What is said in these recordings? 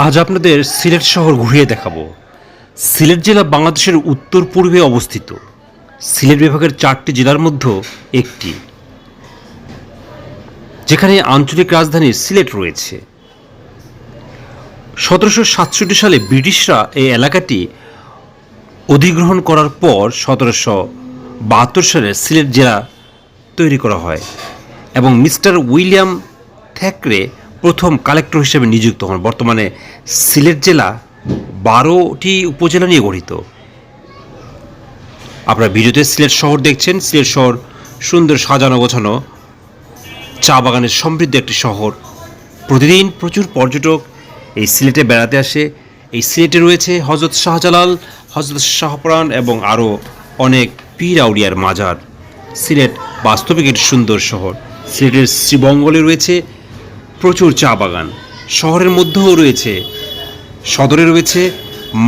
আজ আপনাদের সিলেট শহর ঘুরিয়ে দেখাবো। সিলেট জেলা বাংলাদেশের উত্তর পূর্বে অবস্থিত। সিলেট বিভাগের 4টি জেলার মধ্যে একটি, যেখানে আঞ্চলিক রাজধানী সিলেট রয়েছে। 1767 সালে ব্রিটিশরা এই এলাকাটি অধিগ্রহণ করার পর 1772 সালে সিলেট জেলা তৈরি করা হয় এবং মিস্টার উইলিয়াম থ্যাকরে প্রথম কালেক্টর হিসেবে নিযুক্ত হন। বর্তমানে সিলেট জেলা 12টি উপজেলা নিয়ে গঠিত। আপনারা ভিডিওতে সিলেট শহর দেখছেন। সিলেট শহর সুন্দর সাজানো গোছানো, চা বাগানের সমৃদ্ধ একটি শহর। প্রতিদিন প্রচুর পর্যটক এই সিলেটে বেড়াতে আসে। এই সিলেটে রয়েছে হজরত শাহজালাল, হজরত শাহপরাণ এবং আরও অনেক পীর আউলিয়ার মাজার। সিলেট বাস্তবিক একটি সুন্দর শহর। সিলেটের শ্রীবঙ্গলে রয়েছে প্রচুর চা বাগান। শহরের মধ্যেও রয়েছে, সদরে রয়েছে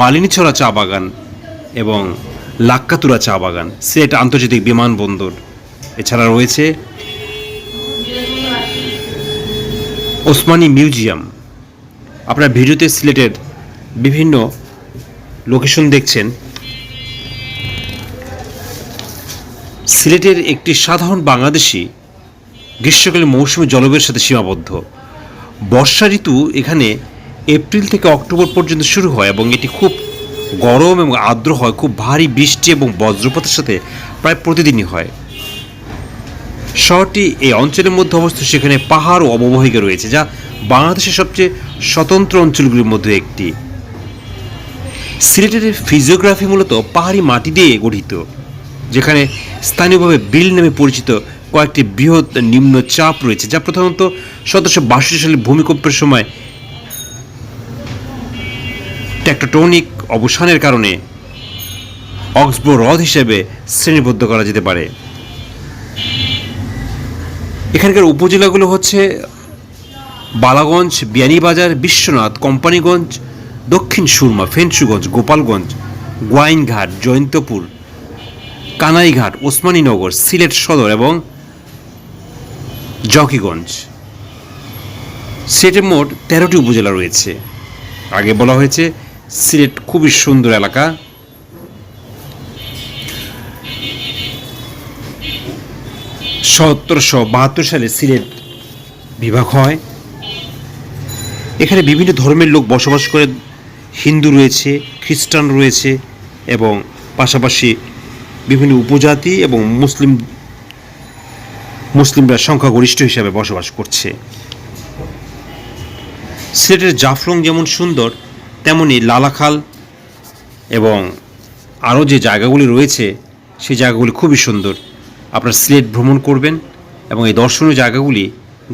মালিনীছড়া চা বাগান এবং লাক্কাতুরা চা বাগান। সিলেট আন্তর্জাতিক বিমানবন্দর, এছাড়া রয়েছে ওসমানী মিউজিয়াম। আপনারা ভিডিওতে সিলেটের বিভিন্ন লোকেশন দেখছেন। সিলেটের একটি সাধারণ বাংলাদেশি গ্রীষ্মকালীন মৌসুমী জলবায়ুর সাথে সীমাবদ্ধ। বর্ষা ঋতু এখানে এপ্রিল থেকে অক্টোবর পর্যন্ত শুরু হয় এবং এটি খুব গরম এবং আর্দ্র হয়। খুব ভারী বৃষ্টি এবং বজ্রপাতের সাথে প্রায় প্রতিদিনই হয়। শহরটি এই অঞ্চলের মধ্যে অবস্থিত। সেখানে পাহাড় ও অববাহিকা রয়েছে, যা বাংলাদেশের সবচেয়ে স্বতন্ত্র অঞ্চলগুলির মধ্যে একটি। সিলেটের ফিজিওগ্রাফি মূলত পাহাড়ি মাটি দিয়ে গঠিত, যেখানে স্থানীয়ভাবে বিল নামে পরিচিত কয়েকটি বৃহৎ নিম্নচাপ রয়েছে, যা প্রধানত 1762 সালে ভূমিকম্পের সময় টেকটোনিক অবসানের কারণে অক্সবো হ্রদ হিসেবে শ্রেণীবদ্ধ করা যেতে পারে। এখানকার উপজেলাগুলো হচ্ছে বালাগঞ্জ, বিয়ানীবাজার, বিশ্বনাথ, কোম্পানিগঞ্জ, দক্ষিণ সুরমা, ফেঞ্চুগঞ্জ, গোপালগঞ্জ, গোয়াইনঘাট, জয়ন্তপুর, কানাইঘাট, ওসমানীনগর, সিলেট সদর এবং জকিগঞ্জ। সিলেটের মোট 13টি উপজেলা রয়েছে। আগে বলা হয়েছে সিলেট খুবই সুন্দর এলাকা। বাহাত্তর সালে সিলেট বিভাগ হয়। এখানে বিভিন্ন ধর্মের লোক বসবাস করে। হিন্দু রয়েছে, খ্রিস্টান রয়েছে এবং পাশাপাশি বিভিন্ন উপজাতি এবং মুসলিমরা সংখ্যাগরিষ্ঠ হিসাবে বসবাস করছে। সিলেটের জাফলং যেমন সুন্দর, তেমনি লালাখাল এবং আরও যে জায়গাগুলি রয়েছে সেই জায়গাগুলি খুবই সুন্দর। আপনারা সিলেট ভ্রমণ করবেন এবং এই দর্শনীয় জায়গাগুলি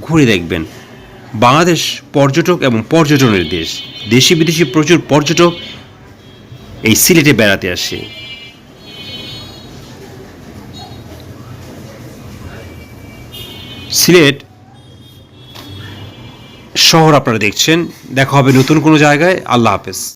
ঘুরে দেখবেন। বাংলাদেশ পর্যটক এবং পর্যটনের দেশ। দেশি বিদেশি প্রচুর পর্যটক এই সিলেটে বেড়াতে আসে। সিলেট শহর আপনারা দেখছেন। দেখা হবে নতুন কোনো জায়গায়। আল্লাহ হাফেজ।